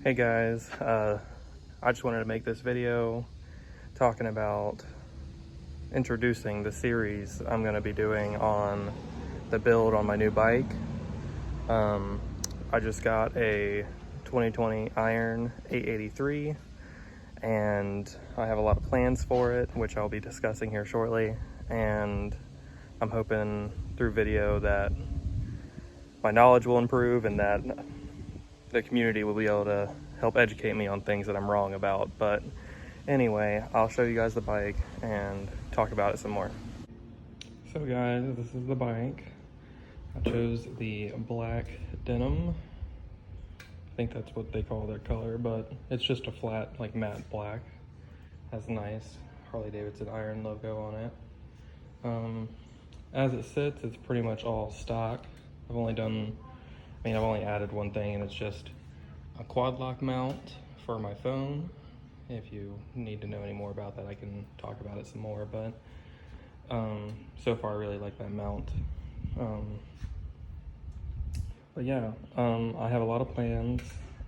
Hey guys, I just wanted to make this video talking about introducing the series I'm going to be doing on the build on my new bike. I just got a 2020 Iron 883 and I have a lot of plans for it, which I'll be discussing here shortly, and I'm hoping through video that my knowledge will improve and that the community will be able to help educate me on things that I'm wrong about. But anyway, I'll show you guys the bike and talk about it some more. So guys, this is the bike. I chose the black denim. I think that's what they call their color, but it's just a flat, like matte black. Has a nice Harley-Davidson Iron logo on it. As it sits, it's pretty much all stock. I've only added one thing, and it's just a quad lock mount for my phone. If you need to know any more about that, I can talk about it some more, but so far I really like that mount. But yeah, I have a lot of plans,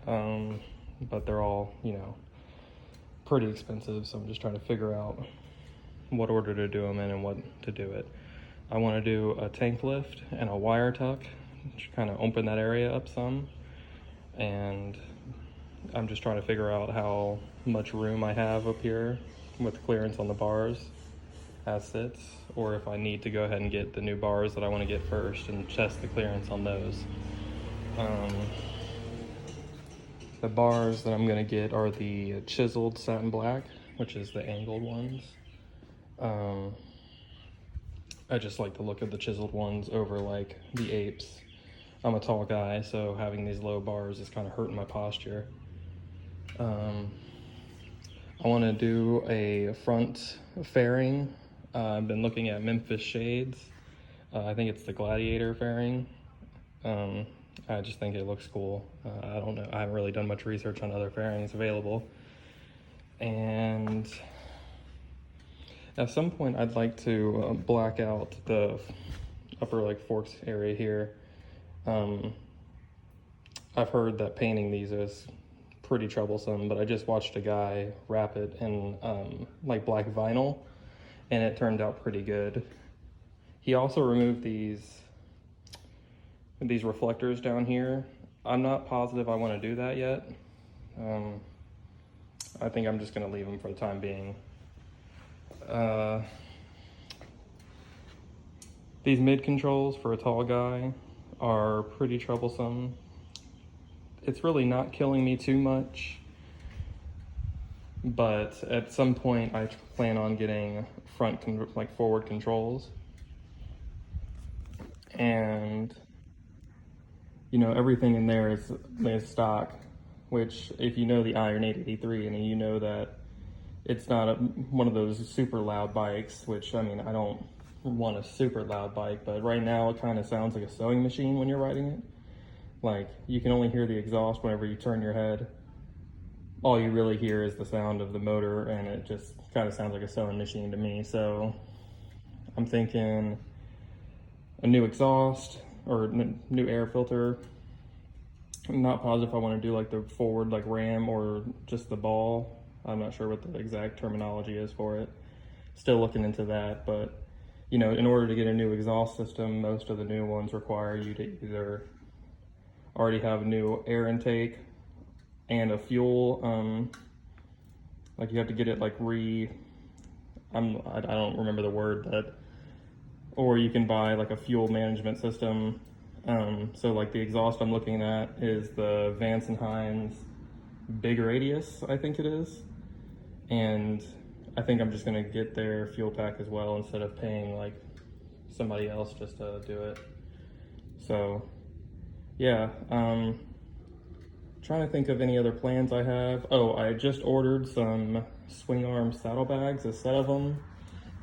but they're all, pretty expensive, so I'm just trying to figure out what order to do them in and what to do it. I want to do a tank lift and a wire tuck, kind of open that area up some, and I'm just trying to figure out how much room I have up here with clearance on the bars as sits, or if I need to go ahead and get the new bars that I want to get first and test the clearance on those. The bars that I'm going to get are the chiseled satin black, which is the angled ones. I just like the look of the chiseled ones over like the apes. I'm a tall guy, so having these low bars is kind of hurting my posture. I want to do a front fairing. I've been looking at Memphis Shades. I think it's the Gladiator fairing. I just think it looks cool. I don't know, I haven't really done much research on other fairings available. And at some point I'd like to black out the upper forks area here. I've heard that painting these is pretty troublesome, but I just watched a guy wrap it in black vinyl, and it turned out pretty good. He also removed these reflectors down here. I'm not positive I want to do that yet. I think I'm just going to leave them for the time being. These mid controls for a tall guy are pretty troublesome. It's really not killing me too much, but at some point I plan on getting forward controls. And everything in there is stock, which if you know the Iron 883 and you know that it's not one of those super loud bikes, which I don't want a super loud bike, but right now it kind of sounds like a sewing machine when you're riding it. Like, you can only hear the exhaust whenever you turn your head. All you really hear is the sound of the motor, and it just kind of sounds like a sewing machine to me. So I'm thinking a new exhaust or new air filter. I'm not positive if I want to do the forward ram or just the ball. I'm not sure what the exact terminology is for it. Still looking into that, but in order to get a new exhaust system, most of the new ones require you to either already have a new air intake and a fuel, you have to get it I don't remember the word, but, or you can buy a fuel management system. So the exhaust I'm looking at is the Vance & Hines Big Radius, I think it is. And I think I'm just gonna get their fuel pack as well instead of paying somebody else just to do it. So yeah, trying to think of any other plans I have. Oh, I just ordered some swing arm saddlebags, a set of them.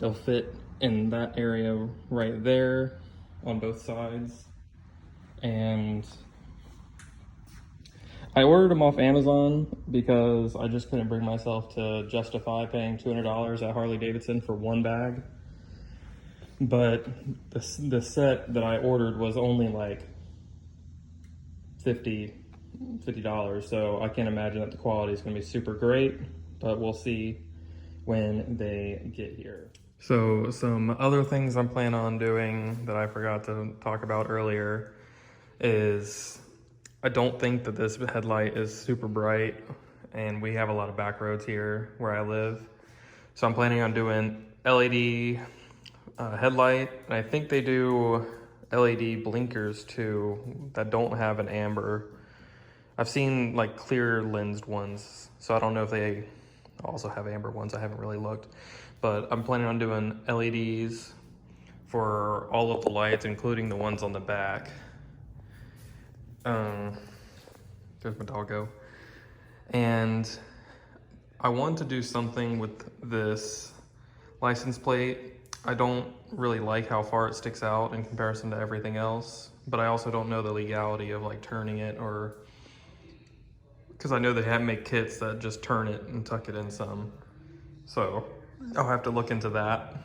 They'll fit in that area right there on both sides. And I ordered them off Amazon because I just couldn't bring myself to justify paying $200 at Harley-Davidson for one bag. But the set that I ordered was only $50 $50, so I can't imagine that the quality is going to be super great, but we'll see when they get here. So some other things I'm planning on doing that I forgot to talk about earlier is I don't think that this headlight is super bright, and we have a lot of back roads here where I live. So I'm planning on doing LED headlight, and I think they do LED blinkers too that don't have an amber. I've seen like clear lensed ones, so I don't know if they also have amber ones. I haven't really looked, but I'm planning on doing LEDs for all of the lights, including the ones on the back. There's my doggo. And I want to do something with this license plate. I don't really like how far it sticks out in comparison to everything else, but I also don't know the legality of like turning it, or because I know they have make kits that just turn it and tuck it in some. So I'll have to look into that.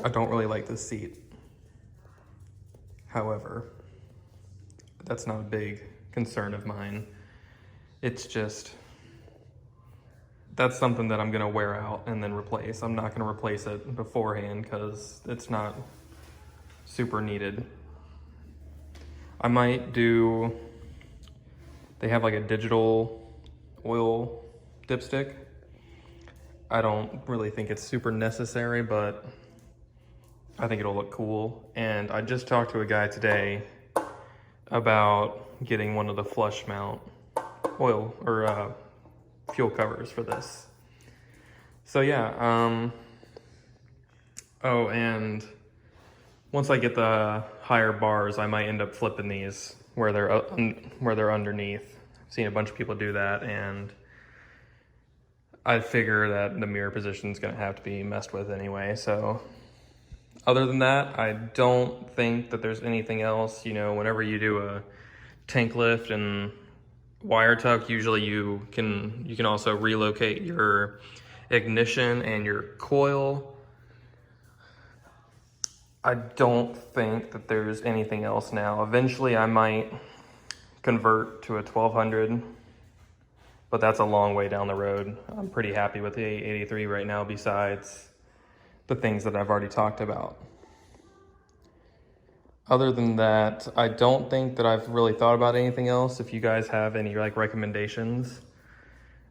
I don't really like this seat. However, that's not a big concern of mine. It's just, that's something that I'm gonna wear out and then replace. I'm not gonna replace it beforehand because it's not super needed. I might do, they have like a digital oil dipstick. I don't really think it's super necessary, but I think it'll look cool. And I just talked to a guy today about getting one of the flush mount oil or fuel covers for this. So yeah, oh, and once I get the higher bars, I might end up flipping these where they're underneath. I've seen a bunch of people do that, and I figure that the mirror position is gonna have to be messed with anyway. So other than that, I don't think that there's anything else. You know, whenever you do a tank lift and wire tuck, usually you can also relocate your ignition and your coil. I don't think that there's anything else now. Eventually I might convert to a 1200, but that's a long way down the road. I'm pretty happy with the 883 right now, besides the things that I've already talked about. Other than that, I don't think that I've really thought about anything else. If you guys have any like recommendations,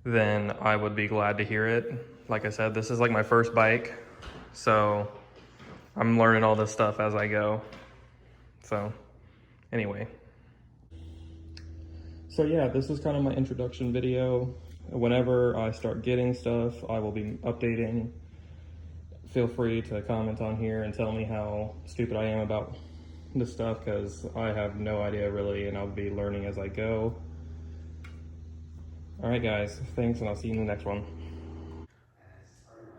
then I would be glad to hear it. Like I said, this is like my first bike, so I'm learning all this stuff as I go. So anyway. So yeah, this is kind of my introduction video. Whenever I start getting stuff, I will be updating. Feel free to comment on here and tell me how stupid I am about this stuff, because I have no idea really, and I'll be learning as I go. All right guys, thanks, and I'll see you in the next one.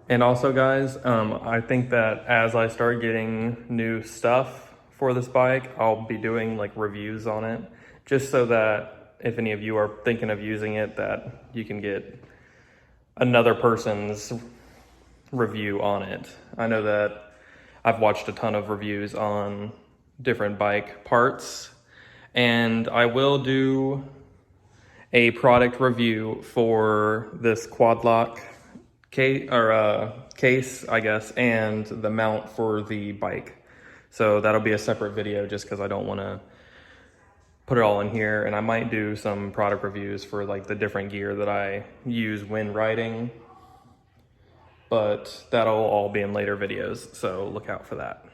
And also guys, I think that as I start getting new stuff for this bike, I'll be doing like reviews on it, just so that if any of you are thinking of using it, that you can get another person's review on it. I know that I've watched a ton of reviews on different bike parts, and I will do a product review for this quad lock case, I guess, and the mount for the bike. So that'll be a separate video, just because I don't want to put it all in here. And I might do some product reviews for like the different gear that I use when riding, but that'll all be in later videos, so look out for that.